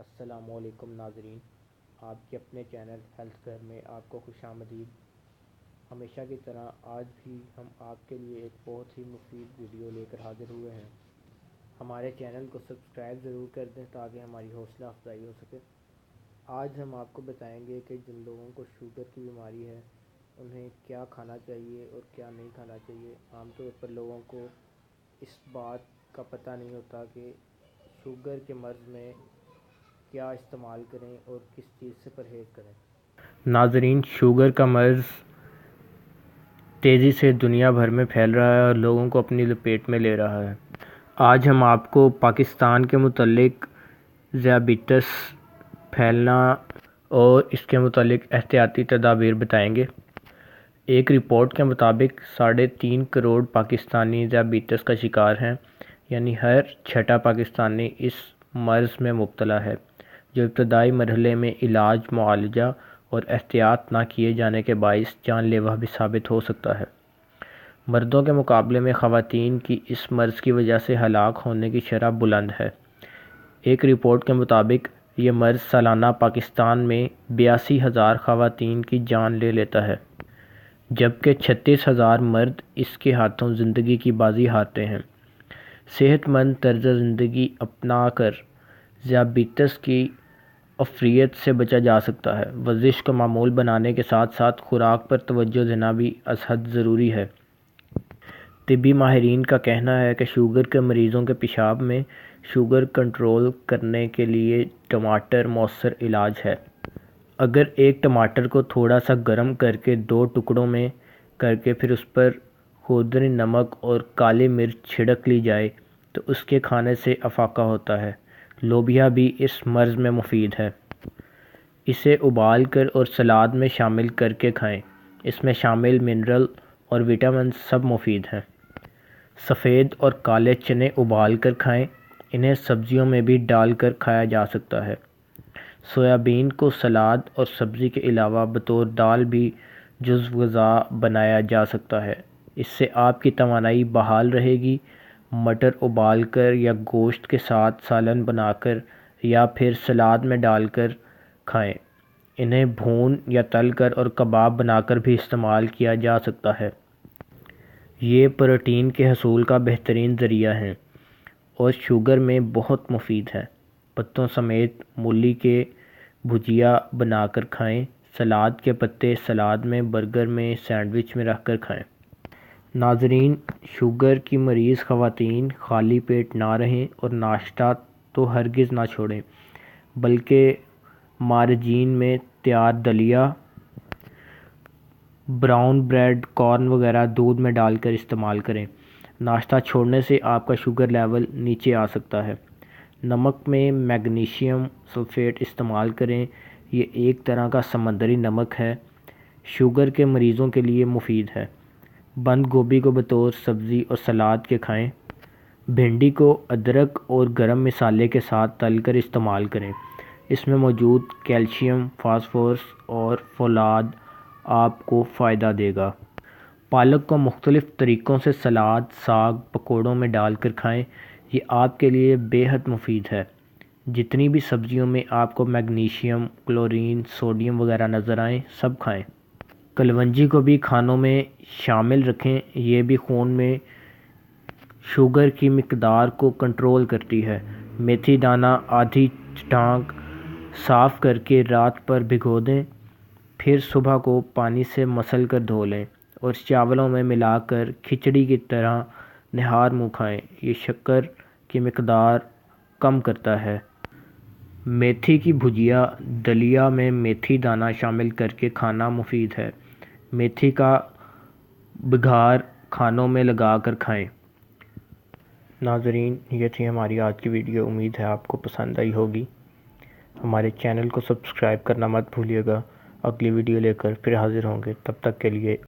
السلام علیکم ناظرین، آپ کے اپنے چینل ہیلتھ کیئر میں آپ کو خوش آمدید۔ ہمیشہ کی طرح آج بھی ہم آپ کے لیے ایک بہت ہی مفید ویڈیو لے کر حاضر ہوئے ہیں۔ ہمارے چینل کو سبسکرائب ضرور کر دیں تاکہ ہماری حوصلہ افزائی ہو سکے۔ آج ہم آپ کو بتائیں گے کہ جن لوگوں کو شوگر کی بیماری ہے انہیں کیا کھانا چاہیے اور کیا نہیں کھانا چاہیے۔ عام طور پر لوگوں کو اس بات کا پتہ نہیں ہوتا کہ شوگر کے مرض میں کیا استعمال کریں اور کس چیز سے پرہیز کریں۔ ناظرین، شوگر کا مرض تیزی سے دنیا بھر میں پھیل رہا ہے اور لوگوں کو اپنی لپیٹ میں لے رہا ہے۔ آج ہم آپ کو پاکستان کے متعلق ذیابیطس پھیلنا اور اس کے متعلق احتیاطی تدابیر بتائیں گے۔ ایک رپورٹ کے مطابق 3.5 کروڑ پاکستانی ذیابیطس کا شکار ہیں، یعنی ہر چھٹا پاکستانی اس مرض میں مبتلا ہے، جو ابتدائی مرحلے میں علاج، معالجہ اور احتیاط نہ کیے جانے کے باعث جان لیوا بھی ثابت ہو سکتا ہے۔ مردوں کے مقابلے میں خواتین کی اس مرض کی وجہ سے ہلاک ہونے کی شرح بلند ہے۔ ایک رپورٹ کے مطابق یہ مرض سالانہ پاکستان میں 82,000 خواتین کی جان لے لیتا ہے، جبکہ 36,000 مرد اس کے ہاتھوں زندگی کی بازی ہارتے ہیں۔ صحت مند طرز زندگی اپنا کر ذیابیطس کی افریت سے بچا جا سکتا ہے۔ ورزش کو معمول بنانے کے ساتھ ساتھ خوراک پر توجہ دینا بھی از حد ضروری ہے۔ طبی ماہرین کا کہنا ہے کہ شوگر کے مریضوں کے پیشاب میں شوگر کنٹرول کرنے کے لیے ٹماٹر مؤثر علاج ہے۔ اگر ایک ٹماٹر کو تھوڑا سا گرم کر کے 2 ٹکڑوں میں کر کے پھر اس پر خوردنی نمک اور کالی مرچ چھڑک لی جائے تو اس کے کھانے سے افاقہ ہوتا ہے۔ لوبیا بھی اس مرض میں مفید ہے۔ اسے ابال کر اور سلاد میں شامل کر کے کھائیں۔ اس میں شامل منرل اور وٹامنز سب مفید ہیں۔ سفید اور کالے چنے ابال کر کھائیں۔ انہیں سبزیوں میں بھی ڈال کر کھایا جا سکتا ہے۔ سویابین کو سلاد اور سبزی کے علاوہ بطور دال بھی جزو غذا بنایا جا سکتا ہے۔ اس سے آپ کی توانائی بحال رہے گی۔ مٹر ابال کر یا گوشت کے ساتھ سالن بنا کر یا پھر سلاد میں ڈال کر کھائیں۔ انہیں بھون یا تل کر اور کباب بنا کر بھی استعمال کیا جا سکتا ہے۔ یہ پروٹین کے حصول کا بہترین ذریعہ ہیں اور شوگر میں بہت مفید ہیں۔ پتوں سمیت مولی کے بھجیا بنا کر کھائیں۔ سلاد کے پتے سلاد میں، برگر میں، سینڈوچ میں رکھ کر کھائیں۔ ناظرین، شوگر کی مریض خواتین خالی پیٹ نہ رہیں اور ناشتہ تو ہرگز نہ چھوڑیں، بلکہ مارجین میں تیار دلیہ، براؤن بریڈ، کارن وغیرہ دودھ میں ڈال کر استعمال کریں۔ ناشتہ چھوڑنے سے آپ کا شوگر لیول نیچے آ سکتا ہے۔ نمک میں میگنیشیم سلفیٹ استعمال کریں۔ یہ ایک طرح کا سمندری نمک ہے، شوگر کے مریضوں کے لیے مفید ہے۔ بند گوبھی کو بطور سبزی اور سلاد کے کھائیں۔ بھنڈی کو ادرک اور گرم مسالے کے ساتھ تل کر استعمال کریں۔ اس میں موجود کیلشیم، فاسفورس اور فولاد آپ کو فائدہ دے گا۔ پالک کو مختلف طریقوں سے سلاد، ساگ، پکوڑوں میں ڈال کر کھائیں۔ یہ آپ کے لیے بے حد مفید ہے۔ جتنی بھی سبزیوں میں آپ کو میگنیشیم، کلورین، سوڈیم وغیرہ نظر آئیں، سب کھائیں۔ کلونجی کو بھی کھانوں میں شامل رکھیں۔ یہ بھی خون میں شوگر کی مقدار کو کنٹرول کرتی ہے۔ میتھی دانہ آدھی چٹانک صاف کر کے رات پر بھگو دیں، پھر صبح کو پانی سے مسل کر دھو لیں اور چاولوں میں ملا کر کھچڑی کی طرح نہار منہ کھائیں۔ یہ شکر کی مقدار کم کرتا ہے۔ میتھی کی بھجیا، دلیہ میں میتھی دانہ شامل کر کے کھانا مفید ہے۔ میتھی کا بگھار کھانوں میں لگا کر کھائیں۔ ناظرین، یہ تھی ہماری آج کی ویڈیو۔ امید ہے آپ کو پسند آئی ہوگی۔ ہمارے چینل کو سبسکرائب کرنا مت بھولیے گا۔ اگلی ویڈیو لے کر پھر حاضر ہوں گے، تب تک کے لیے